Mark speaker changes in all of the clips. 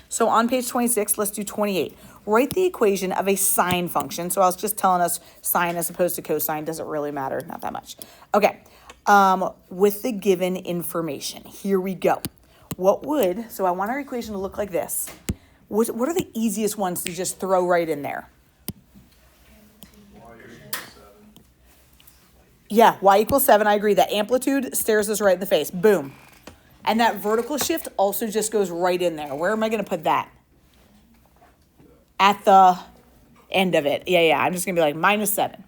Speaker 1: So on page 26, let's do 28. Write the equation of a sine function. So I was just telling us sine as opposed to cosine. Doesn't really matter, not that much. Okay, with the given information. Here we go. So I want our equation to look like this. What are the easiest ones to just throw right in there? Yeah, y equals 7, I agree. That amplitude stares us right in the face. Boom. And that vertical shift also just goes right in there. Where am I going to put that? At the end of it. Yeah, I'm just going to be like minus 7.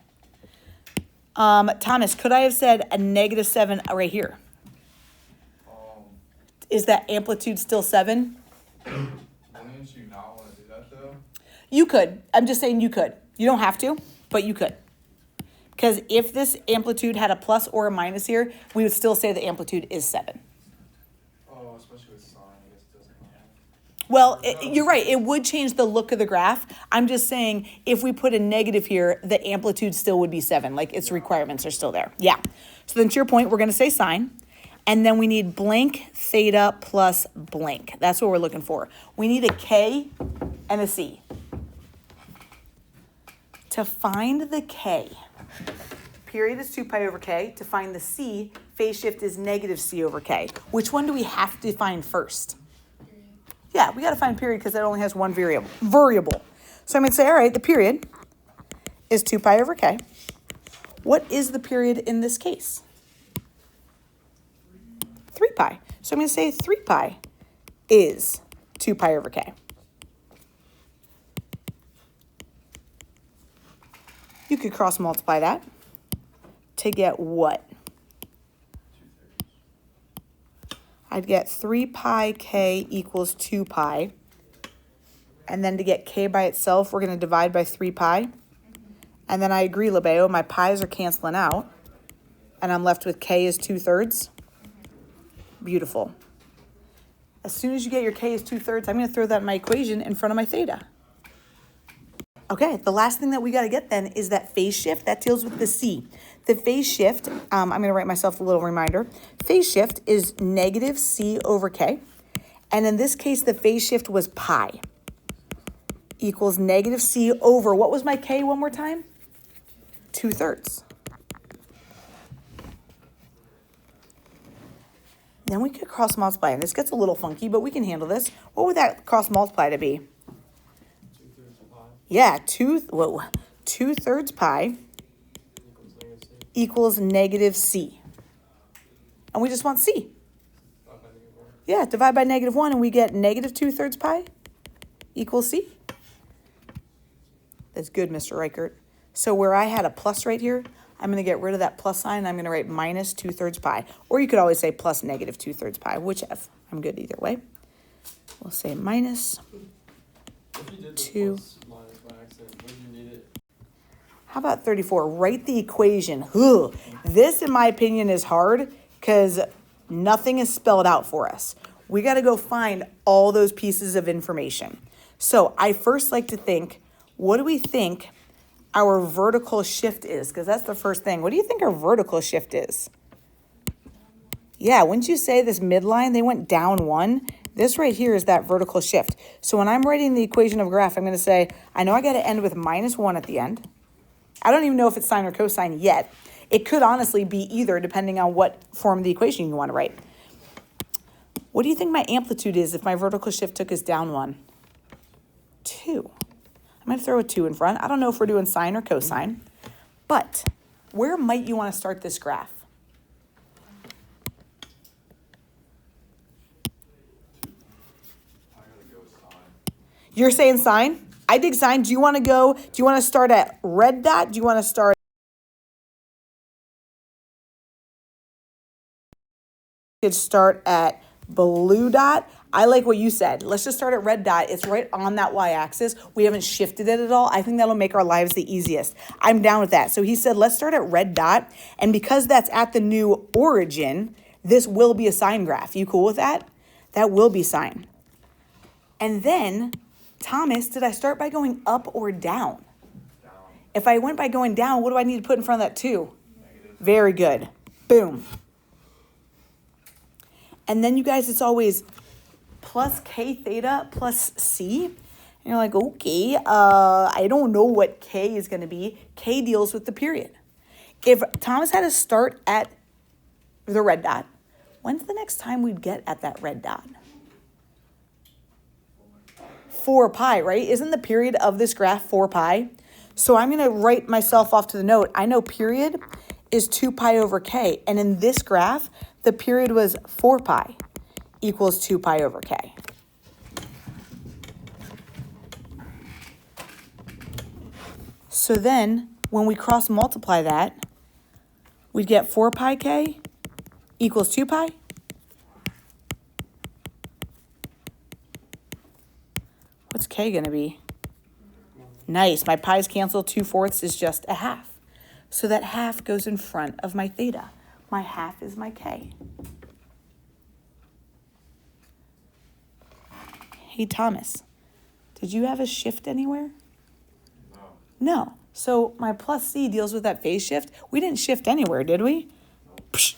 Speaker 1: Thomas, could I have said a negative 7 right here? Is that amplitude still 7?
Speaker 2: Wouldn't you not want to do that, though?
Speaker 1: You could. I'm just saying you could. You don't have to, but you could. Because if this amplitude had a plus or a minus here, we would still say the amplitude is 7.
Speaker 2: Oh, especially with sine, I guess it doesn't matter.
Speaker 1: Well, you're right. It would change the look of the graph. I'm just saying if we put a negative here, the amplitude still would be 7. Like its requirements are still there. Yeah. So then to your point, we're going to say sine. And then we need blank theta plus blank. That's what we're looking for. We need a K and a C. To find the K, period is 2 pi over K. To find the C, phase shift is negative C over K. Which one do we have to find first? Yeah, we got to find period because that only has one variable. So I'm going to say, all right, the period is 2 pi over K. What is the period in this case? 3 pi. So I'm going to say 3 pi is 2 pi over K. You could cross multiply that to get what? I'd get 3 pi K equals 2 pi. And then to get K by itself, we're going to divide by 3 pi. And then I agree, Labeo, my pi's are canceling out. And I'm left with K is 2/3. Beautiful. As soon as you get your K is 2/3, I'm going to throw that in my equation in front of my theta. Okay, the last thing that we got to get then is that phase shift. That deals with the C. The phase shift, I'm going to write myself a little reminder. Phase shift is negative C over K. And in this case, the phase shift was pi equals negative C over, what was my K one more time? 2/3. Then we could cross multiply, and this gets a little funky, but we can handle this. What would that cross multiply to be?
Speaker 2: 2/3 pi.
Speaker 1: Yeah, 2/3 pi equals negative C. And we just want C. Yeah, divide by negative 1, and we get negative 2/3 pi equals C. That's good, Mr. Reichert. So where I had a plus right here, I'm going to get rid of that plus sign, and I'm going to write minus 2/3 pi. Or you could always say plus negative 2/3 pi, whichever. I'm good either way. We'll say minus 2. How about 34? Write the equation. Ugh. This, in my opinion, is hard because nothing is spelled out for us. We got to go find all those pieces of information. So I first like to think, what do we think our vertical shift is? Because that's the first thing. What do you think our vertical shift is? Yeah, wouldn't you say this midline, they went down 1? This right here is that vertical shift. So when I'm writing the equation of a graph, I'm going to say, I know I got to end with minus 1 at the end. I don't even know if it's sine or cosine yet. It could honestly be either, depending on what form of the equation you want to write. What do you think my amplitude is if my vertical shift took us down 1? 2. I'm going to throw a 2 in front. I don't know if we're doing sine or cosine, but where might you want to start this graph? You're saying sine? I dig sine. Do you want to start at red dot? Do you want to start? You could start at blue dot. I like what you said. Let's just start at red dot. It's right on that y-axis. We haven't shifted it at all. I think that'll make our lives the easiest. I'm down with that. So he said, let's start at red dot. And because that's at the new origin, this will be a sine graph. You cool with that? That will be sine. And then, Thomas, did I start by going up or down?
Speaker 2: Down.
Speaker 1: If I went by going down, what do I need to put in front of that 2? Negative. Very good. Boom. And then, you guys, it's always plus k theta plus c. And you're like, okay, I don't know what k is going to be. K deals with the period. If Thomas had to start at the red dot, when's the next time we'd get at that red dot? 4 pi, right? Isn't the period of this graph 4 pi? So I'm going to write myself off to the note. I know period is 2 pi over k. And in this graph, the period was 4 pi equals 2 pi over k. So then when we cross multiply that, we'd get 4 pi k equals 2 pi. What's k going to be? Nice. My pi's cancel. 2/4 is just a half. So that half goes in front of my theta. My half is my k. Hey, Thomas, did you have a shift anywhere?
Speaker 2: No.
Speaker 1: No. So my plus c deals with that phase shift. We didn't shift anywhere, did we? Psh,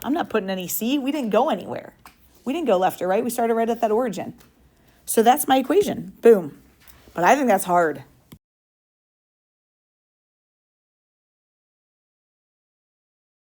Speaker 1: I'm not putting any c. We didn't go anywhere. We didn't go left or right. We started right at that origin. So that's my equation. Boom. But I think that's hard.